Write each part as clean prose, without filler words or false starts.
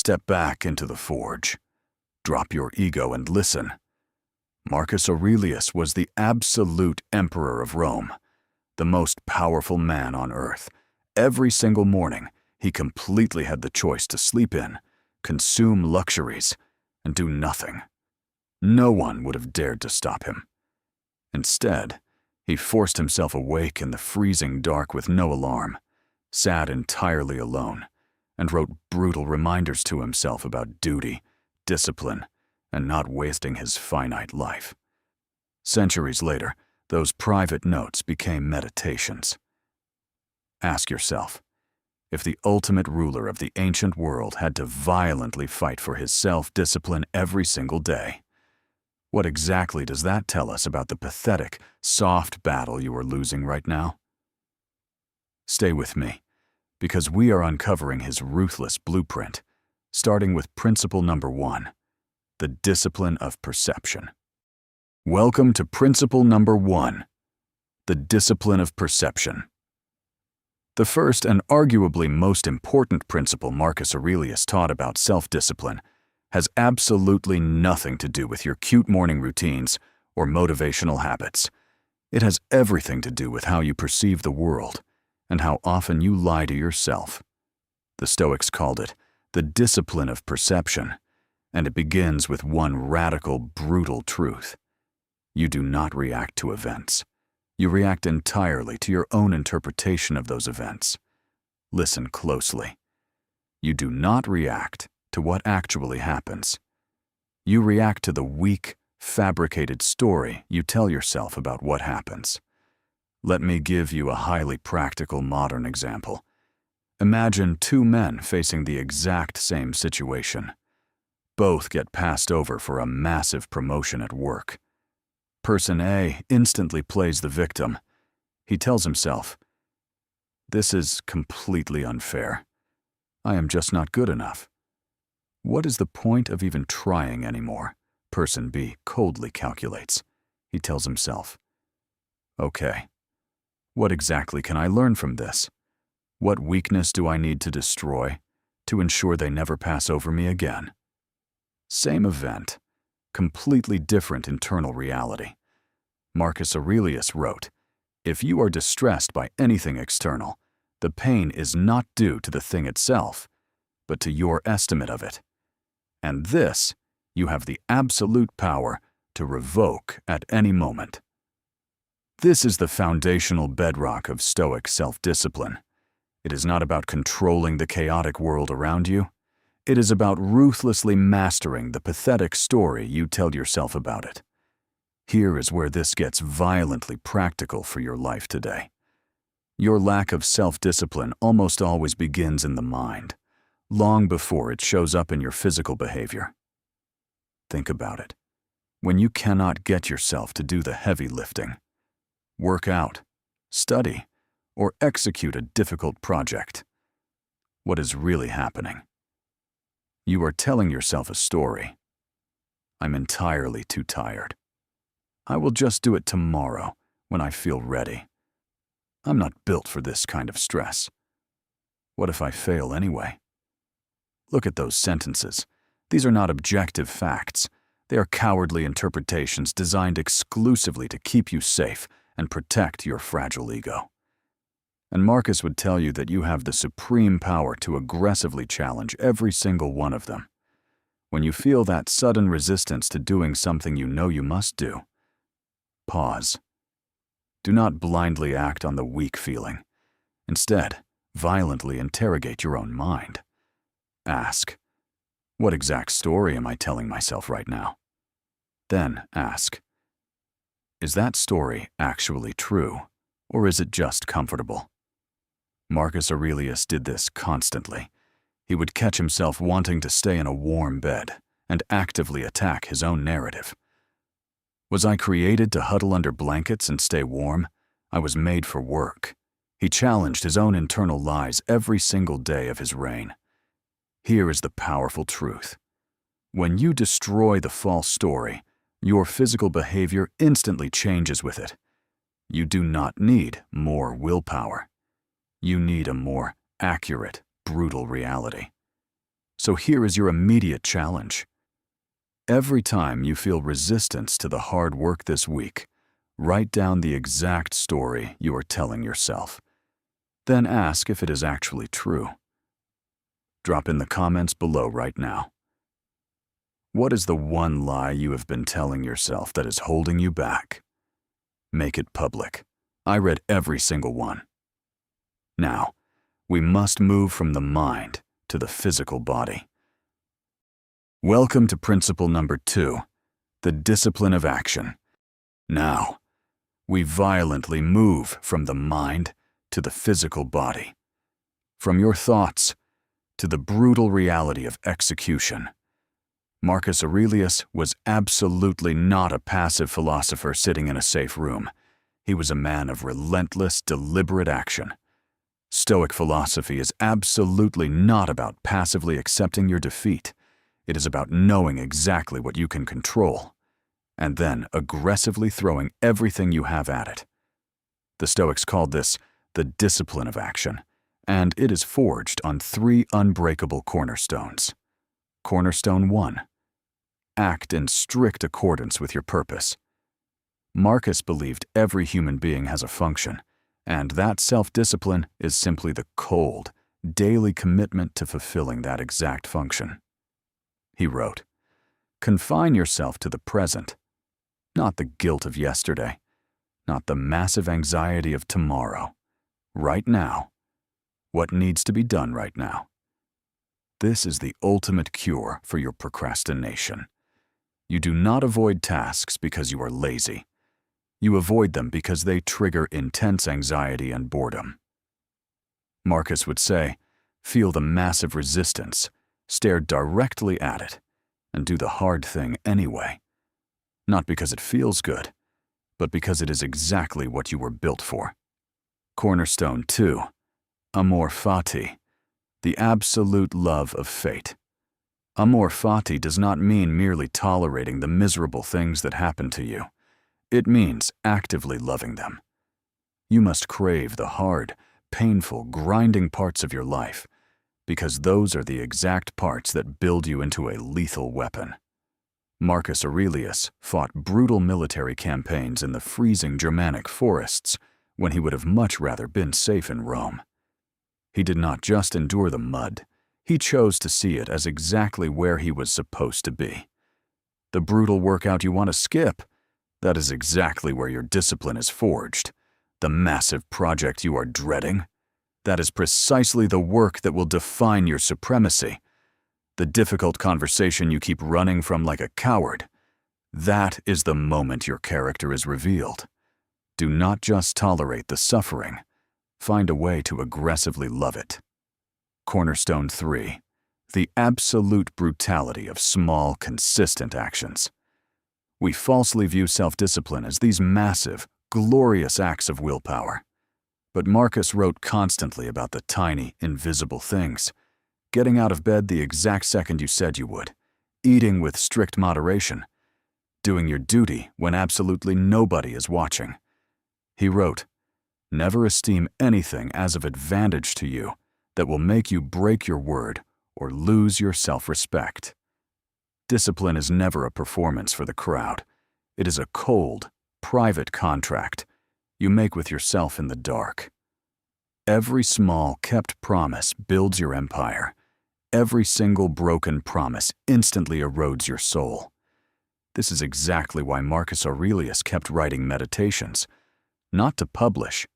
Step back into the forge. Drop your ego and listen. Marcus Aurelius was the absolute emperor of Rome, the most powerful man on earth. Every single morning, he completely had the choice to sleep in, consume luxuries, and do nothing. No one would have dared to stop him. Instead, he forced himself awake in the freezing dark with no alarm, sat entirely alone, and wrote brutal reminders to himself about duty, discipline, and not wasting his finite life. Centuries later, those private notes became meditations. Ask yourself, if the ultimate ruler of the ancient world had to violently fight for his self-discipline every single day, what exactly does that tell us about the pathetic, soft battle you are losing right now? Stay with me, because we are uncovering his ruthless blueprint, starting with principle number 1, the discipline of perception. Welcome to principle number 1, the discipline of perception. The first and arguably most important principle Marcus Aurelius taught about self-discipline has absolutely nothing to do with your cute morning routines or motivational habits. It has everything to do with how you perceive the world and how often you lie to yourself. The Stoics called it the discipline of perception, and it begins with one radical, brutal truth. You do not react to events. You react entirely to your own interpretation of those events. Listen closely. You do not react to what actually happens. You react to the weak, fabricated story you tell yourself about what happens. Let me give you a highly practical modern example. Imagine two men facing the exact same situation. Both get passed over for a massive promotion at work. Person A instantly plays the victim. He tells himself, "This is completely unfair. I am just not good enough. What is the point of even trying anymore?" Person B coldly calculates. He tells himself, "Okay, what exactly can I learn from this? What weakness do I need to destroy to ensure they never pass over me again?" Same event, completely different internal reality. Marcus Aurelius wrote, "If you are distressed by anything external, the pain is not due to the thing itself, but to your estimate of it. And this, you have the absolute power to revoke at any moment." This is the foundational bedrock of Stoic self-discipline. It is not about controlling the chaotic world around you. It is about ruthlessly mastering the pathetic story you tell yourself about it. Here is where this gets violently practical for your life today. Your lack of self-discipline almost always begins in the mind, long before it shows up in your physical behavior. Think about it. When you cannot get yourself to do the heavy lifting, work out, study, or execute a difficult project, what is really happening? You are telling yourself a story. "I'm entirely too tired. I will just do it tomorrow when I feel ready. I'm not built for this kind of stress. What if I fail anyway?" Look at those sentences. These are not objective facts. They are cowardly interpretations designed exclusively to keep you safe and protect your fragile ego. And Marcus would tell you that you have the supreme power to aggressively challenge every single one of them. When you feel that sudden resistance to doing something you know you must do, pause. Do not blindly act on the weak feeling. Instead, violently interrogate your own mind. Ask, what exact story am I telling myself right now? Then ask, is that story actually true, or is it just comfortable? Marcus Aurelius did this constantly. He would catch himself wanting to stay in a warm bed and actively attack his own narrative. Was I created to huddle under blankets and stay warm? I was made for work. He challenged his own internal lies every single day of his reign. Here is the powerful truth. When you destroy the false story, your physical behavior instantly changes with it. You do not need more willpower. You need a more accurate, brutal reality. So here is your immediate challenge. Every time you feel resistance to the hard work this week, write down the exact story you are telling yourself. Then ask if it is actually true. Drop in the comments below right now. What is the one lie you have been telling yourself that is holding you back? Make it public. I read every single one. Now, we must move from the mind to the physical body. Welcome to principle number 2, the discipline of action. Now, we violently move from the mind to the physical body, from your thoughts to the brutal reality of execution. Marcus Aurelius was absolutely not a passive philosopher sitting in a safe room. He was a man of relentless, deliberate action. Stoic philosophy is absolutely not about passively accepting your defeat. It is about knowing exactly what you can control, and then aggressively throwing everything you have at it. The Stoics called this the discipline of action, and it is forged on 3 unbreakable cornerstones. Cornerstone 1. Act in strict accordance with your purpose. Marcus believed every human being has a function, and that self-discipline is simply the cold, daily commitment to fulfilling that exact function. He wrote, "Confine yourself to the present, not the guilt of yesterday, not the massive anxiety of tomorrow. Right now. What needs to be done right now?" This is the ultimate cure for your procrastination. You do not avoid tasks because you are lazy. You avoid them because they trigger intense anxiety and boredom. Marcus would say, feel the massive resistance, stare directly at it, and do the hard thing anyway. Not because it feels good, but because it is exactly what you were built for. Cornerstone 2. Amor Fati, the absolute love of fate. Amor Fati does not mean merely tolerating the miserable things that happen to you. It means actively loving them. You must crave the hard, painful, grinding parts of your life, because those are the exact parts that build you into a lethal weapon. Marcus Aurelius fought brutal military campaigns in the freezing Germanic forests when he would have much rather been safe in Rome. He did not just endure the mud, he chose to see it as exactly where he was supposed to be. The brutal workout you want to skip, that is exactly where your discipline is forged. The massive project you are dreading, that is precisely the work that will define your supremacy. The difficult conversation you keep running from like a coward, that is the moment your character is revealed. Do not just tolerate the suffering. Find a way to aggressively love it. Cornerstone 3. The absolute brutality of small, consistent actions. We falsely view self-discipline as these massive, glorious acts of willpower. But Marcus wrote constantly about the tiny, invisible things. Getting out of bed the exact second you said you would. Eating with strict moderation. Doing your duty when absolutely nobody is watching. He wrote, "Never esteem anything as of advantage to you that will make you break your word or lose your self-respect." Discipline is never a performance for the crowd. It is a cold, private contract you make with yourself in the dark. Every small, kept promise builds your empire. Every single broken promise instantly erodes your soul. This is exactly why Marcus Aurelius kept writing meditations, not to publish,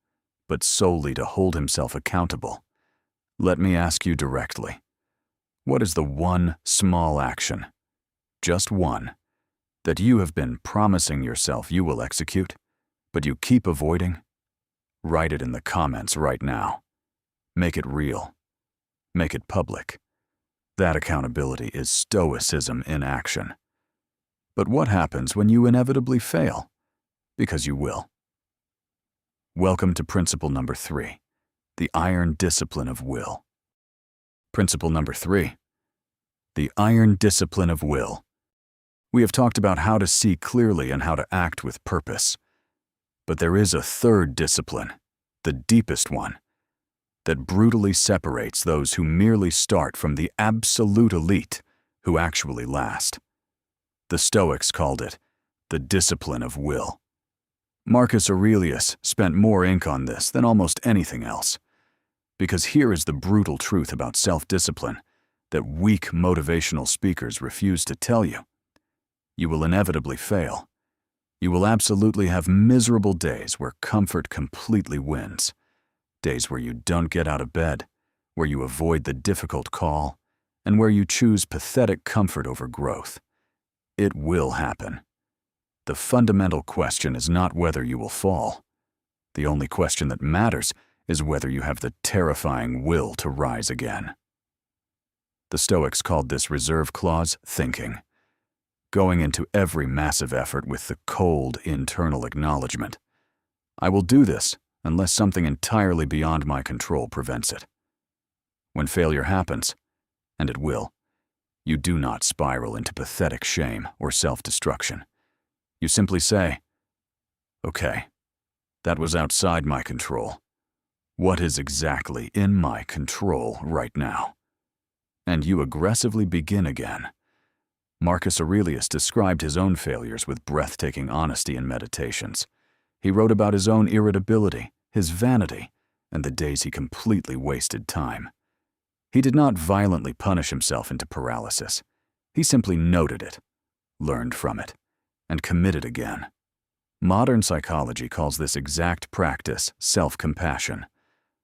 but solely to hold himself accountable. Let me ask you directly, what is the one small action, just one, that you have been promising yourself you will execute, but you keep avoiding? Write it in the comments right now. Make it real. Make it public. That accountability is stoicism in action. But what happens when you inevitably fail? Because you will. Welcome to principle number 3, the iron discipline of will. Principle number 3, the iron discipline of will. We have talked about how to see clearly and how to act with purpose. But there is a third discipline, the deepest one, that brutally separates those who merely start from the absolute elite who actually last. The Stoics called it the discipline of will. Marcus Aurelius spent more ink on this than almost anything else. Because here is the brutal truth about self-discipline that weak motivational speakers refuse to tell you. You will inevitably fail. You will absolutely have miserable days where comfort completely wins. Days where you don't get out of bed, where you avoid the difficult call, and where you choose pathetic comfort over growth. It will happen. The fundamental question is not whether you will fall. The only question that matters is whether you have the terrifying will to rise again. The Stoics called this reserve clause thinking, going into every massive effort with the cold internal acknowledgement. I will do this unless something entirely beyond my control prevents it. When failure happens, and it will, you do not spiral into pathetic shame or self-destruction. You simply say, okay, that was outside my control. What is exactly in my control right now? And you aggressively begin again. Marcus Aurelius described his own failures with breathtaking honesty in Meditations. He wrote about his own irritability, his vanity, and the days he completely wasted time. He did not violently punish himself into paralysis. He simply noted it, learned from it, and committed again. Modern psychology calls this exact practice self-compassion.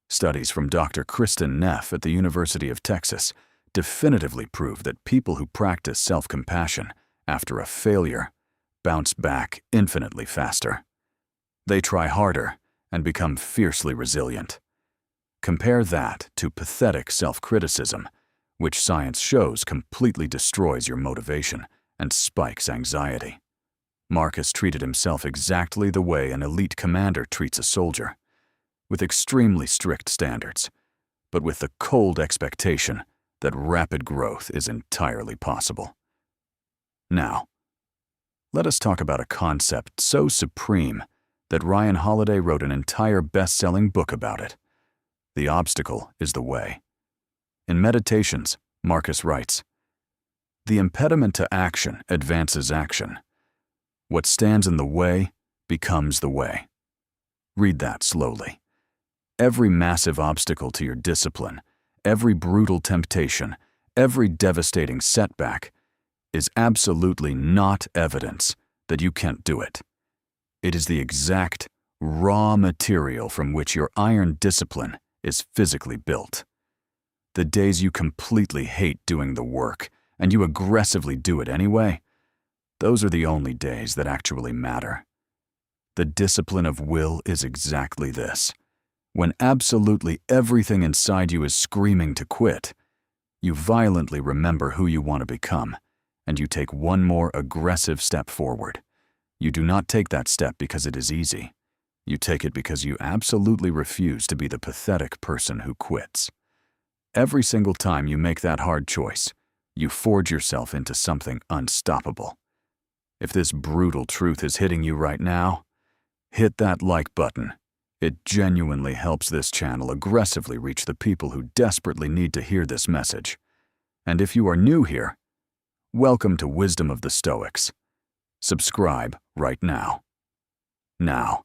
Studies from Dr. Kristen Neff at the University of Texas definitively prove that people who practice self-compassion after a failure bounce back infinitely faster. They try harder and become fiercely resilient. Compare that to pathetic self-criticism, which science shows completely destroys your motivation and spikes anxiety. Marcus treated himself exactly the way an elite commander treats a soldier, with extremely strict standards, but with the cold expectation that rapid growth is entirely possible. Now, let us talk about a concept so supreme that Ryan Holiday wrote an entire best-selling book about it. The obstacle is the way. In Meditations, Marcus writes, "The impediment to action advances action. What stands in the way becomes the way." Read that slowly. Every massive obstacle to your discipline, every brutal temptation, every devastating setback is absolutely not evidence that you can't do it. It is the exact, raw material from which your iron discipline is physically built. The days you completely hate doing the work and you aggressively do it anyway, those are the only days that actually matter. The discipline of will is exactly this. When absolutely everything inside you is screaming to quit, you violently remember who you want to become, and you take one more aggressive step forward. You do not take that step because it is easy. You take it because you absolutely refuse to be the pathetic person who quits. Every single time you make that hard choice, you forge yourself into something unstoppable. If this brutal truth is hitting you right now, hit that like button. It genuinely helps this channel aggressively reach the people who desperately need to hear this message. And if you are new here, welcome to Wisdom of the Stoics. Subscribe right now. Now,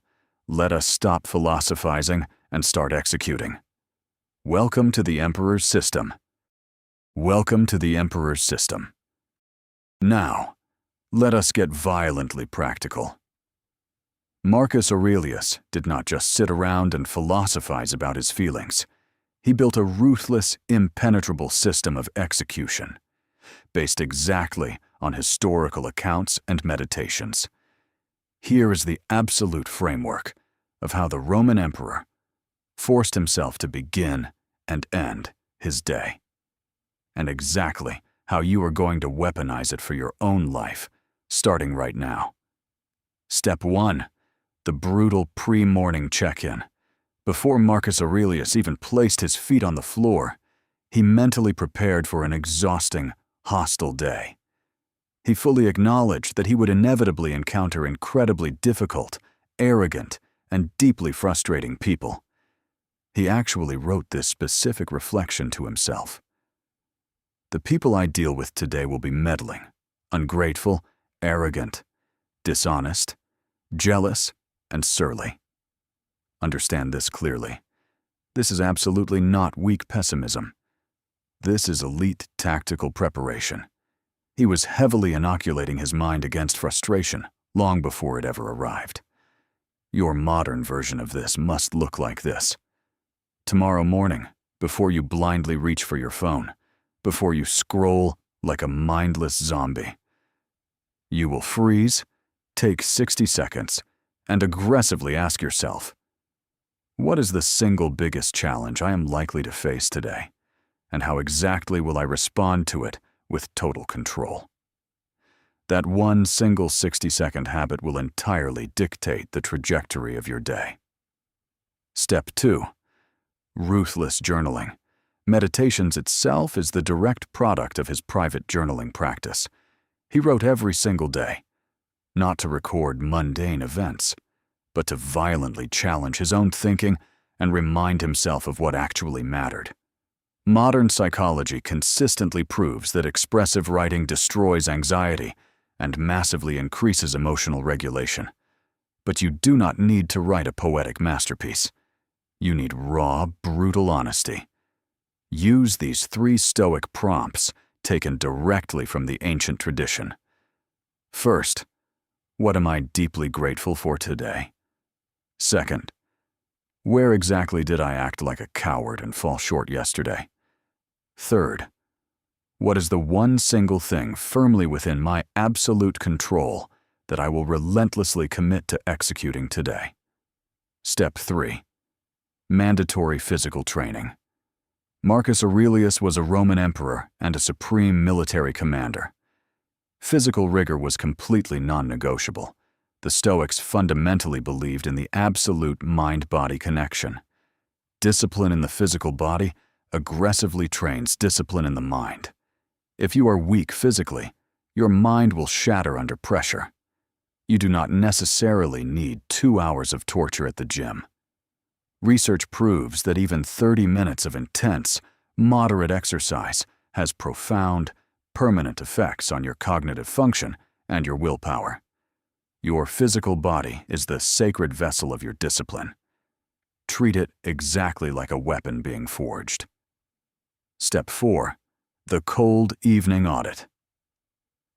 let us stop philosophizing and start executing. Welcome to the Emperor's System. Welcome to the Emperor's System. Now, let us get violently practical. Marcus Aurelius did not just sit around and philosophize about his feelings. He built a ruthless, impenetrable system of execution, based exactly on historical accounts and meditations. Here is the absolute framework of how the Roman emperor forced himself to begin and end his day, and exactly how you are going to weaponize it for your own life, starting right now. Step 1. The brutal pre-morning check-in. Before Marcus Aurelius even placed his feet on the floor, he mentally prepared for an exhausting, hostile day. He fully acknowledged that he would inevitably encounter incredibly difficult, arrogant, and deeply frustrating people. He actually wrote this specific reflection to himself. The people I deal with today will be meddling, ungrateful, arrogant, dishonest, jealous, and surly. Understand this clearly. This is absolutely not weak pessimism. This is elite tactical preparation. He was heavily inoculating his mind against frustration long before it ever arrived. Your modern version of this must look like this. Tomorrow morning, before you blindly reach for your phone, before you scroll like a mindless zombie, you will freeze, take 60 seconds, and aggressively ask yourself, what is the single biggest challenge I am likely to face today, and how exactly will I respond to it with total control? That one single 60-second habit will entirely dictate the trajectory of your day. Step 2. Ruthless journaling. Meditations itself is the direct product of his private journaling practice. He wrote every single day, not to record mundane events, but to violently challenge his own thinking and remind himself of what actually mattered. Modern psychology consistently proves that expressive writing destroys anxiety and massively increases emotional regulation. But you do not need to write a poetic masterpiece. You need raw, brutal honesty. Use these 3 stoic prompts taken directly from the ancient tradition. First, what am I deeply grateful for today? Second, where exactly did I act like a coward and fall short yesterday? Third, what is the one single thing firmly within my absolute control that I will relentlessly commit to executing today? Step 3. Mandatory physical training. Marcus Aurelius was a Roman emperor and a supreme military commander. Physical rigor was completely non-negotiable. The Stoics fundamentally believed in the absolute mind-body connection. Discipline in the physical body aggressively trains discipline in the mind. If you are weak physically, your mind will shatter under pressure. You do not necessarily need 2 hours of torture at the gym. Research proves that even 30 minutes of intense, moderate exercise has profound, permanent effects on your cognitive function and your willpower. Your physical body is the sacred vessel of your discipline. Treat it exactly like a weapon being forged. Step 4. The cold evening audit.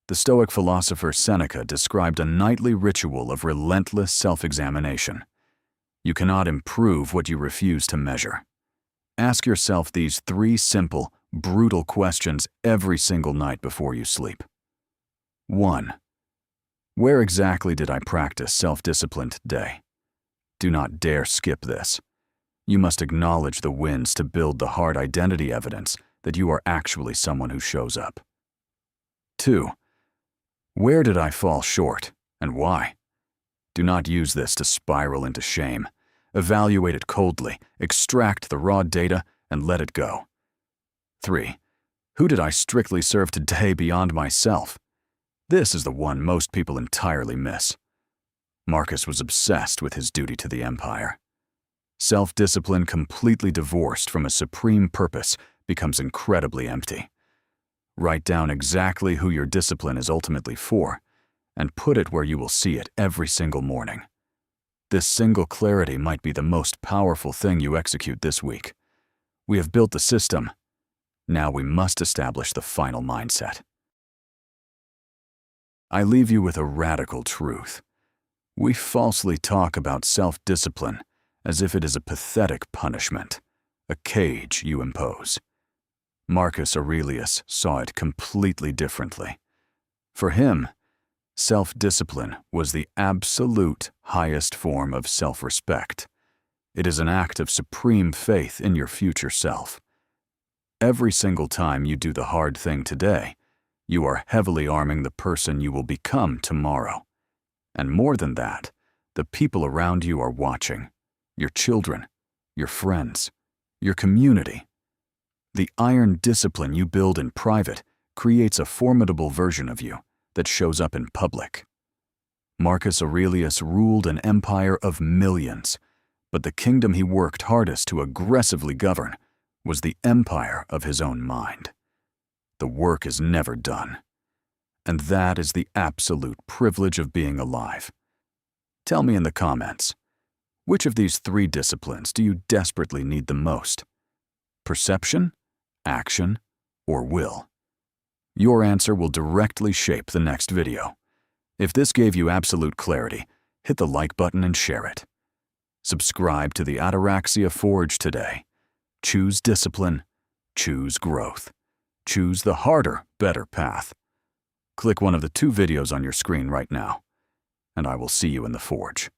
The Stoic philosopher Seneca described a nightly ritual of relentless self-examination. You cannot improve what you refuse to measure. Ask yourself these 3 simple, brutal questions every single night before you sleep. 1. Where exactly did I practice self-discipline today? Do not dare skip this. You must acknowledge the wins to build the hard identity evidence that you are actually someone who shows up. 2. Where did I fall short, and why? Do not use this to spiral into shame. Evaluate it coldly, extract the raw data, and let it go. 3. Who did I strictly serve today beyond myself? This is the one most people entirely miss. Marcus was obsessed with his duty to the empire. Self-discipline completely divorced from a supreme purpose becomes incredibly empty. Write down exactly who your discipline is ultimately for, and put it where you will see it every single morning. This single clarity might be the most powerful thing you execute this week. We have built the system. Now we must establish the final mindset. I leave you with a radical truth. We falsely talk about self-discipline as if it is a pathetic punishment, a cage you impose. Marcus Aurelius saw it completely differently. For him, self-discipline was the absolute highest form of self-respect. It is an act of supreme faith in your future self. Every single time you do the hard thing today, you are heavily arming the person you will become tomorrow. And more than that, the people around you are watching. Your children, your friends, your community. The iron discipline you build in private creates a formidable version of you that shows up in public. Marcus Aurelius ruled an empire of millions, But the kingdom he worked hardest to aggressively govern was the empire of his own mind. The work is never done. And that is the absolute privilege of being alive. Tell me in the comments, which of these 3 disciplines do you desperately need the most? Perception, action, or will? Your answer will directly shape the next video. If this gave you absolute clarity, hit the like button and share it. Subscribe to the Ataraxia Forge today. Choose discipline. Choose growth. Choose the harder, better path. Click one of the 2 videos on your screen right now, and I will see you in the Forge.